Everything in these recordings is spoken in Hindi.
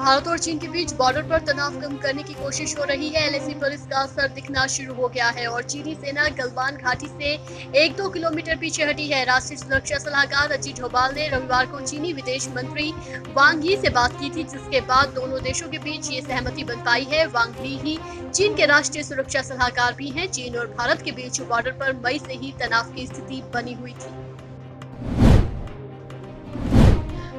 भारत और चीन के बीच बॉर्डर पर तनाव कम करने की कोशिश हो रही है। एलएसी पुलिस का असर दिखना शुरू हो गया है और चीनी सेना गलवान घाटी से 1-2 किलोमीटर पीछे हटी है। राष्ट्रीय सुरक्षा सलाहकार अजीत डोभाल ने रविवार को चीनी विदेश मंत्री वांग यी से बात की थी, जिसके बाद दोनों देशों के बीच ये सहमति बन पाई है। वांग यी ही चीन के राष्ट्रीय सुरक्षा सलाहकार भी हैं। चीन और भारत के बीच बॉर्डर पर मई से ही तनाव की स्थिति बनी हुई थी।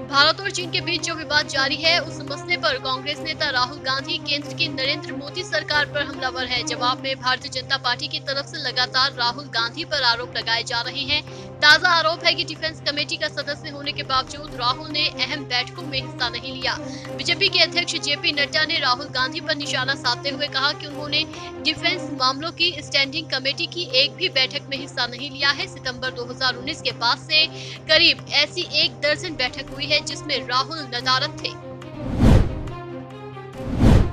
भारत और चीन के बीच जो विवाद जारी है, उस मसले पर कांग्रेस नेता राहुल गांधी केंद्र की नरेंद्र मोदी सरकार पर हमलावर है। जवाब में भारतीय जनता पार्टी की तरफ से लगातार राहुल गांधी पर आरोप लगाए जा रहे हैं। ताजा आरोप है कि डिफेंस कमेटी का सदस्य होने के बावजूद राहुल ने अहम बैठकों में हिस्सा नहीं लिया। बीजेपी के अध्यक्ष जेपी नड्डा ने राहुल गांधी पर निशाना साधते हुए कहा कि उन्होंने डिफेंस मामलों की स्टैंडिंग कमेटी की एक भी बैठक में हिस्सा नहीं लिया है। सितंबर 2019 के बाद से करीब ऐसी 1 दर्जन बैठक हुई है जिसमें राहुल नदारद थे।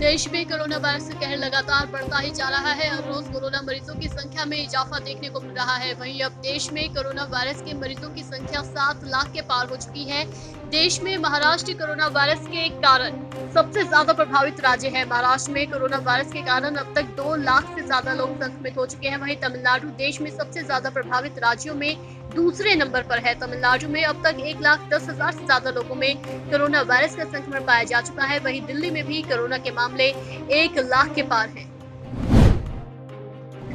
देश में कोरोना वायरस का कहर लगातार बढ़ता ही जा रहा है। हर रोज कोरोना मरीजों की संख्या में इजाफा देखने को मिल रहा है। वहीं अब देश में कोरोना वायरस के मरीजों की संख्या 7 लाख के पार हो चुकी है। देश में महाराष्ट्र कोरोना वायरस के कारण सबसे ज्यादा प्रभावित राज्य है। महाराष्ट्र में कोरोना वायरस के कारण अब तक 2 लाख से ज्यादा लोग संक्रमित हो चुके हैं। वहीं तमिलनाडु देश में सबसे ज्यादा प्रभावित राज्यों में दूसरे नंबर पर है। तमिलनाडु में अब तक 1,10,000 से ज्यादा लोगों में कोरोना वायरस का संक्रमण पाया जा चुका है। वहीं दिल्ली में भी कोरोना के मामले 1 लाख के पार हैं।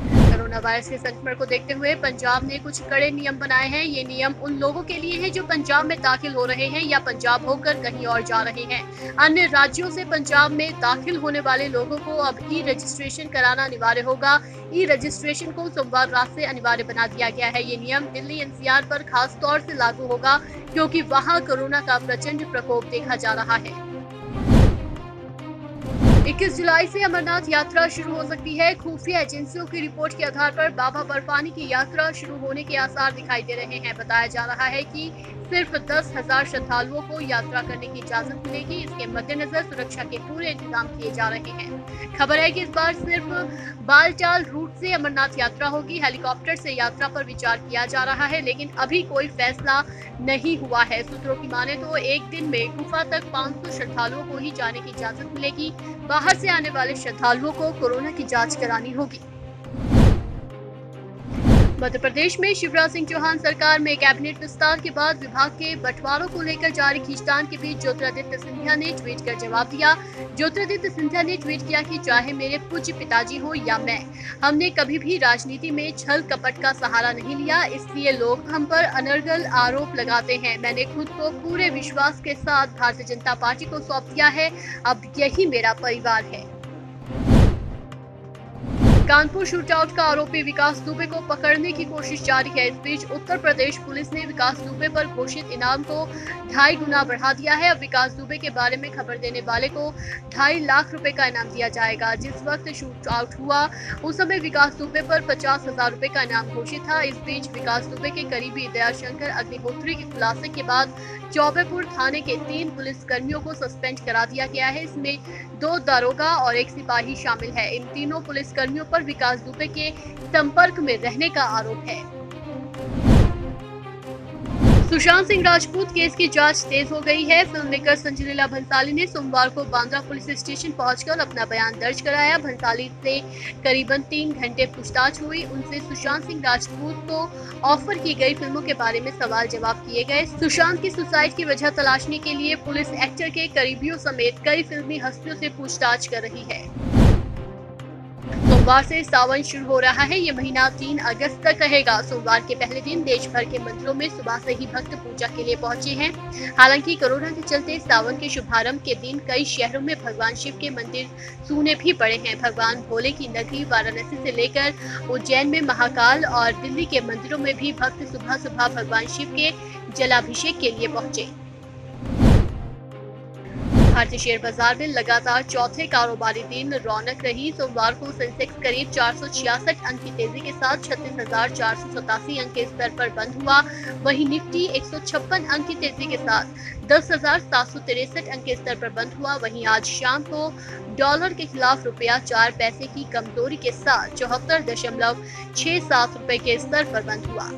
कोरोना वायरस के संक्रमण को देखते हुए पंजाब ने कुछ कड़े नियम बनाए हैं। ये नियम उन लोगों के लिए हैं जो पंजाब में दाखिल हो रहे हैं या पंजाब होकर कहीं और जा रहे हैं। अन्य राज्यों से पंजाब में दाखिल होने वाले लोगों को अब ई रजिस्ट्रेशन कराना अनिवार्य होगा। ई रजिस्ट्रेशन को सोमवार रात से अनिवार्य बना दिया गया है। ये नियम दिल्ली एनसीआर पर खास तौर से लागू होगा क्योंकि वहां कोरोना का प्रचंड प्रकोप देखा जा रहा है। 21 जुलाई से अमरनाथ यात्रा शुरू हो सकती है। खुफिया एजेंसियों की रिपोर्ट के आधार पर बाबा बर्फानी की यात्रा शुरू होने के आसार दिखाई दे रहे हैं। बताया जा रहा है कि सिर्फ 10,000 श्रद्धालुओं को यात्रा करने की इजाजत मिलेगी। इसके मद्देनजर सुरक्षा के पूरे इंतजाम किए जा रहे हैं। खबर है कि इस बार सिर्फ बालटाल रूट से अमरनाथ यात्रा होगी। हेलीकॉप्टर से यात्रा पर विचार किया जा रहा है, लेकिन अभी कोई फैसला नहीं हुआ है। सूत्रों की माने तो एक दिन में गुफा तक 500 श्रद्धालुओं को ही जाने की इजाजत मिलेगी। बाहर से आने वाले श्रद्धालुओं को कोरोना की जांच करानी होगी। मध्य प्रदेश में शिवराज सिंह चौहान सरकार में कैबिनेट विस्तार के बाद विभाग के बंटवारों को लेकर जारी खींचतान के बीच ज्योतिरादित्य सिंधिया ने ट्वीट कर जवाब दिया। ज्योतिरादित्य सिंधिया ने ट्वीट किया कि चाहे मेरे पूज्य पिताजी हो या मैं, हमने कभी भी राजनीति में छल कपट का सहारा नहीं लिया, इसलिए लोग हम पर अनर्गल आरोप लगाते हैं। मैंने खुद को पूरे विश्वास के साथ भारतीय जनता पार्टी को सौंप दिया है। अब यही मेरा परिवार है। कानपुर शूटआउट का आरोपी विकास दुबे को पकड़ने की कोशिश जारी है। इस बीच उत्तर प्रदेश पुलिस ने विकास दुबे पर घोषित इनाम को 2.5 गुना बढ़ा दिया है। अब विकास दुबे के बारे में खबर देने वाले को 2.5 लाख रुपए का इनाम दिया जाएगा। जिस वक्त शूटआउट हुआ उस समय विकास दुबे पर 50,000 रुपए का इनाम घोषित था। इस बीच विकास दुबे के करीबी दयाशंकर अग्निहोत्री के खुलासे के बाद चौबेपुर थाने के 3 पुलिस कर्मियों को सस्पेंड करा दिया गया है। इसमें 2 दारोगा और 1 सिपाही शामिल है। इन तीनों पुलिस कर्मियों पर विकास दुबे के संपर्क में रहने का आरोप है। सुशांत सिंह राजपूत केस की जांच तेज हो गई है। फिल्म मेकर संजय लीला भंसाली ने सोमवार को बांद्रा पुलिस स्टेशन पहुंचकर अपना बयान दर्ज कराया। भंसाली से करीबन 3 घंटे पूछताछ हुई। उनसे सुशांत सिंह राजपूत को ऑफर की गई फिल्मों के बारे में सवाल जवाब किए गए। सुशांत की सुसाइड की वजह तलाशने के लिए पुलिस एक्टर के करीबियों समेत कई फिल्मी हस्तियों से पूछताछ कर रही है। सोमवार से सावन शुरू हो रहा है। ये महीना 3 अगस्त तक रहेगा। सोमवार के पहले दिन देश भर के मंदिरों में सुबह से ही भक्त पूजा के लिए पहुंचे हैं। हालांकि कोरोना के चलते सावन के शुभारंभ के दिन कई शहरों में भगवान शिव के मंदिर सूने भी पड़े हैं। भगवान भोले की नगरी वाराणसी से लेकर उज्जैन में महाकाल और दिल्ली के मंदिरों में भी भक्त सुबह सुबह भगवान शिव के जलाभिषेक के लिए पहुंचे। भारतीय शेयर बाजार में लगातार चौथे कारोबारी दिन रौनक रही। सोमवार को सेंसेक्स करीब 466 अंक की तेजी के साथ 36,487 अंक के स्तर पर बंद हुआ। वहीं निफ्टी 156 अंक की तेजी के साथ 10,763 अंक के स्तर पर बंद हुआ। वहीं आज शाम को डॉलर के खिलाफ रुपया 4 पैसे की कमजोरी के साथ 74.67 रुपए के स्तर पर बंद हुआ।